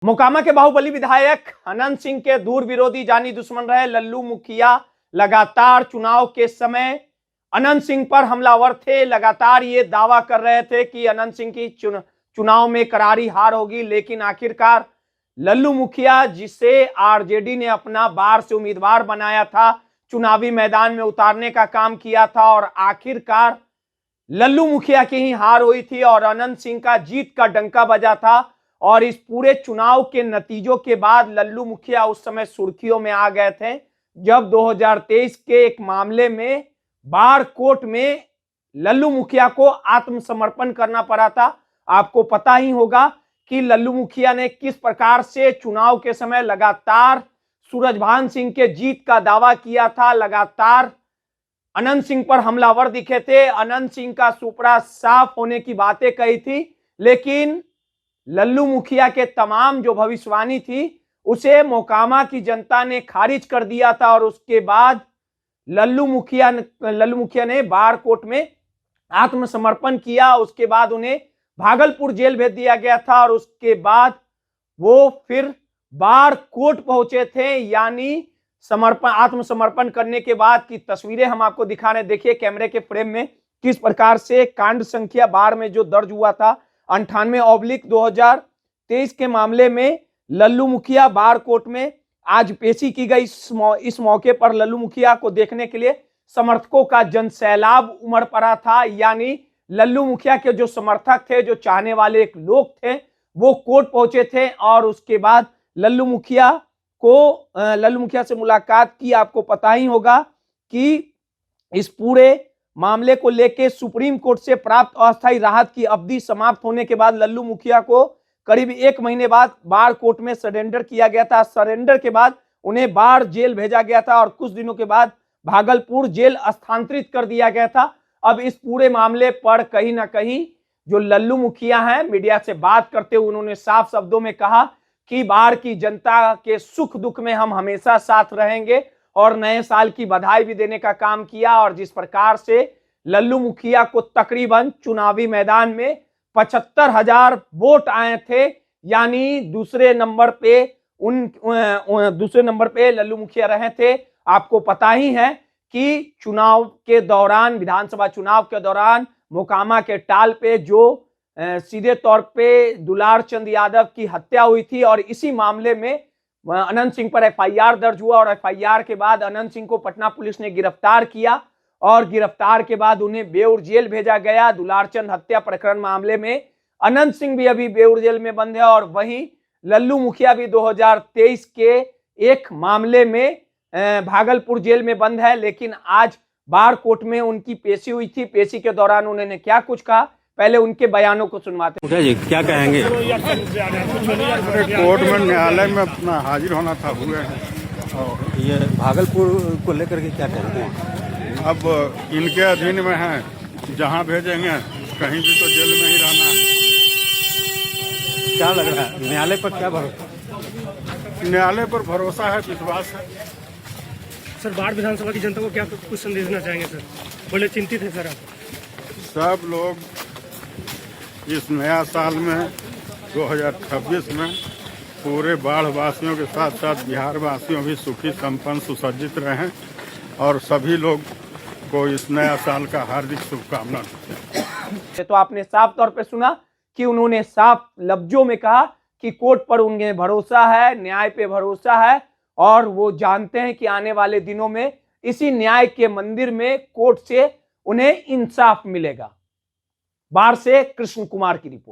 मोकामा के बाहुबली विधायक अनंत सिंह के दूर विरोधी जानी दुश्मन रहे लल्लू मुखिया लगातार चुनाव के समय अनंत सिंह पर हमलावर थे। लगातार ये दावा कर रहे थे कि अनंत सिंह की चुनाव में करारी हार होगी, लेकिन आखिरकार लल्लू मुखिया, जिसे आरजेडी ने अपना बाहर से उम्मीदवार बनाया था, चुनावी मैदान में उतारने का काम किया था और आखिरकार लल्लू मुखिया की ही हार हुई थी और अनंत सिंह का जीत का डंका बजा था। और इस पूरे चुनाव के नतीजों के बाद लल्लू मुखिया उस समय सुर्खियों में आ गए थे, जब 2023 के एक मामले में बाढ़ कोर्ट में लल्लू मुखिया को आत्मसमर्पण करना पड़ा था। आपको पता ही होगा कि लल्लू मुखिया ने किस प्रकार से चुनाव के समय लगातार सूरजभान सिंह के जीत का दावा किया था, लगातार अनंत सिंह पर हमलावर दिखे थे, अनंत सिंह का सुपड़ा साफ होने की बातें कही थी, लेकिन लल्लू मुखिया के तमाम जो भविष्यवाणी थी उसे मोकामा की जनता ने खारिज कर दिया था। और उसके बाद लल्लू मुखिया ने बाढ़ कोर्ट में आत्मसमर्पण किया। उसके बाद उन्हें भागलपुर जेल भेज दिया गया था और उसके बाद वो फिर बाढ़ कोर्ट पहुंचे थे, यानी आत्मसमर्पण करने के बाद की तस्वीरें हम आपको दिखा रहे हैं। देखिए कैमरे के फ्रेम में किस प्रकार से कांड संख्या बाढ़ में जो दर्ज हुआ था 98/2023 के मामले में लल्लू मुखिया बाढ़ कोर्ट में आज पेशी की गई। इस मौके पर लल्लू मुखिया को देखने के लिए समर्थकों का जनसैलाब उमड़ पड़ा था, यानी लल्लू मुखिया के जो समर्थक थे, जो चाहने वाले एक लोग थे, वो कोर्ट पहुंचे थे और उसके बाद लल्लू मुखिया से मुलाकात की। आपको पता ही होगा कि इस पूरे मामले को लेकर सुप्रीम कोर्ट से प्राप्त अस्थायी राहत की अवधि समाप्त होने के बाद लल्लू मुखिया को करीब 1 महीने बाद बाढ़ कोर्ट में सरेंडर किया गया था। सरेंडर के बाद उन्हें बाढ़ जेल भेजा गया था और कुछ दिनों के बाद भागलपुर जेल स्थानांतरित कर दिया गया था। अब इस पूरे मामले पर कहीं ना कहीं जो लल्लू मुखिया हैं, मीडिया से बात करते हुए उन्होंने साफ शब्दों में कहा कि बाढ़ की जनता के सुख दुख में हम हमेशा साथ रहेंगे और नए साल की बधाई भी देने का काम किया। और जिस प्रकार से लल्लू मुखिया को तकरीबन चुनावी मैदान में 75,000 वोट आए थे, यानी दूसरे नंबर पे लल्लू मुखिया रहे थे। आपको पता ही है कि चुनाव के दौरान, विधानसभा चुनाव के दौरान मोकामा के टाल पे जो सीधे तौर पे दुलार चंद यादव की हत्या हुई थी और इसी मामले में अनंत सिंह पर एफआईआर दर्ज हुआ और एफआईआर के बाद अनंत सिंह को पटना पुलिस ने गिरफ्तार किया और गिरफ्तार के बाद उन्हें बेउर जेल भेजा गया। दुलारचंद हत्या प्रकरण मामले में अनंत सिंह भी अभी बेउर जेल में बंद है और वहीं लल्लू मुखिया भी 2023 के एक मामले में भागलपुर जेल में बंद है। लेकिन आज बाढ़ कोर्ट में उनकी पेशी हुई थी। पेशी के दौरान उन्होंने क्या कुछ कहा, पहले उनके बयानों को सुनवाते हैं। जी क्या कहेंगे? कोर्ट में, न्यायालय में अपना हाजिर होना था, हुए हैं। और ये भागलपुर को लेकर के क्या कहेंगे? अब इनके अधीन में है, जहां भेजेंगे कहीं भी तो जेल में ही रहना है। क्या लग रहा है, न्यायालय पर क्या भरोसा? न्यायालय पर भरोसा है, विश्वास है। सर, बाढ़ विधानसभा की जनता को क्या कुछ संदेश देना चाहेंगे? सर बड़े चिंतित है सर आप। सब लोग इस नया साल में 2026 में पूरे बाढ़ वासियों के साथ साथ बिहार वासियों भी सुखी संपन्न सुसज्जित रहें और सभी लोग को इस नया साल का हार्दिक शुभकामना। तो आपने साफ तौर पे सुना कि उन्होंने साफ लफ्जों में कहा कि कोर्ट पर उन्हें भरोसा है, न्याय पे भरोसा है और वो जानते हैं कि आने वाले दिनों में इसी न्याय के मंदिर में कोर्ट से उन्हें इंसाफ मिलेगा। बाढ़ से कृष्ण कुमार की रिपोर्ट।